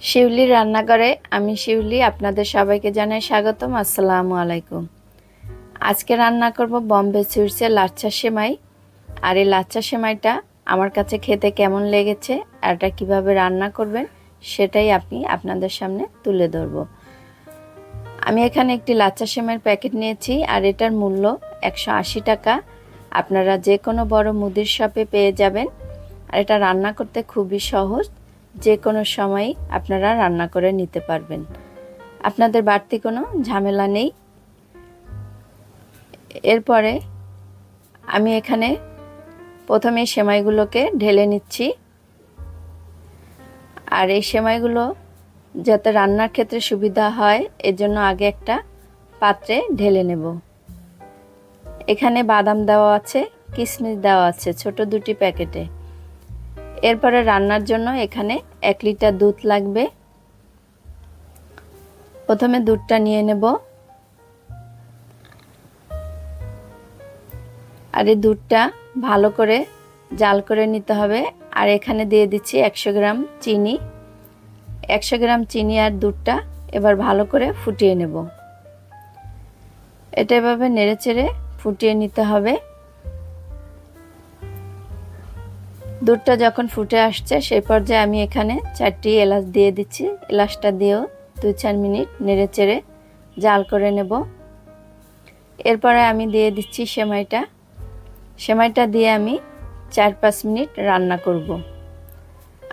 শিউলি রান্নাঘরে আমি শিউলি আপনাদের সবাইকে জানাই স্বাগতম। আসসালামু আলাইকুম। আজকে রান্না করব বম্বে সুইটসের লাচ্ছা সেমাই। আর এই লাচ্ছা সেমাইটা আমার কাছে খেতে কেমন লেগেছে আর এটা কীভাবে রান্না করবেন সেটাই আপনাদের সামনে তুলে ধরব। আমি এখানে একটি লাচ্ছা সেমাইয়ের প্যাকেট নিয়েছি আর এটার মূল্য 180 টাকা। আপনারা যে কোনো বড় মুদির শপে পেয়ে যাবেন। আর এটা রান্না করতে খুবই সহজ, যে কোনো সময় আপনারা রান্না করে নিতে পারবেন, আপনাদের বাড়তি কোনো ঝামেলা নেই। এরপরে আমি এখানে প্রথমে সেমাইগুলোকে ঢেলে নিচ্ছি। আর এই সেমাইগুলো যাতে রান্নার ক্ষেত্রে সুবিধা হয় এজন্য আগে একটা পাত্রে ঢেলে নেব। এখানে বাদাম দেওয়া আছে, কিশমিশ দেওয়া আছে ছোট দুটি প্যাকেটে। এরপরে রান্নার জন্য এখানে 1 লিটার দুধ লাগবে। প্রথমে দুধটা নিয়ে নেব। আর এই দুধটা ভালো করে জাল করে নিতে হবে। আর এখানে দিয়ে দিচ্ছি 100 গ্রাম চিনি। 100 গ্রাম চিনি আর দুধটা এবার ভালো করে ফুটিয়ে নেব। এটা এভাবে নেড়েচেড়ে ফুটিয়ে নিতে হবে। দুধটা যখন ফুটে আসছে সেই পর্যায়ে আমি এখানে 4টি এলাচ দিয়ে দিচ্ছি। এলাচটা দিয়েও 2-4 মিনিট নেড়েচেড়ে জাল করে নেব। এরপরে আমি দিয়ে দিচ্ছি সেমাইটা দিয়ে আমি 4-5 মিনিট রান্না করব।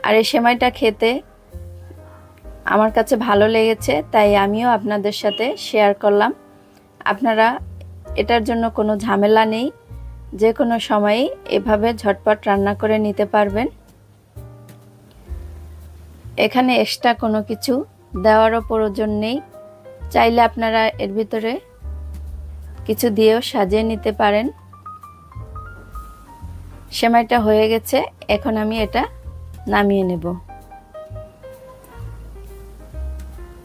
আর এই সেমাইটা খেতে আমার কাছে ভালো লেগেছে তাই আমিও আপনাদের সাথে শেয়ার করলাম। আপনারা এটার জন্য কোনো ঝামেলা নেই, যে কোনো সময়ে এভাবে ঝটপট রান্না করে নিতে পারবেন। এখানে এক্সট্রা কোনো কিছু দেওয়ারও প্রয়োজন নেই, চাইলে আপনারা এর ভিতরে কিছু দিয়েও সাজিয়ে নিতে পারেন। সেমাইটা হয়ে গেছে, এখন আমি এটা নামিয়ে নেব।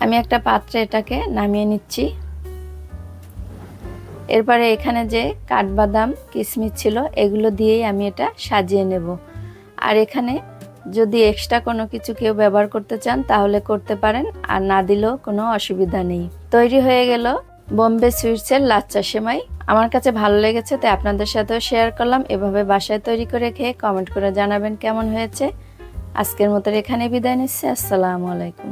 আমি একটা পাত্রে এটাকে নামিয়ে নিচ্ছি। এরপরে এখানে যে কাঠবাদাম কিশমিশ ছিল এগুলো দিয়েই আমি এটা সাজিয়ে নেব। আর এখানে যদি এক্সট্রা কোনো কিছু কেউ ব্যবহার করতে চান তাহলে করতে পারেন, আর না দিলেও কোনো অসুবিধা নেই। তৈরি হয়ে গেল বোম্বে সুইটসের লাচ্ছা সেমাই। আমার কাছে ভালো লেগেছে তাই আপনাদের সাথেও শেয়ার করলাম। এভাবে বাসায় তৈরি করে খেয়ে কমেন্ট করে জানাবেন কেমন হয়েছে। আজকের মতো এখানে বিদায় নিচ্ছি। আসসালামু আলাইকুম।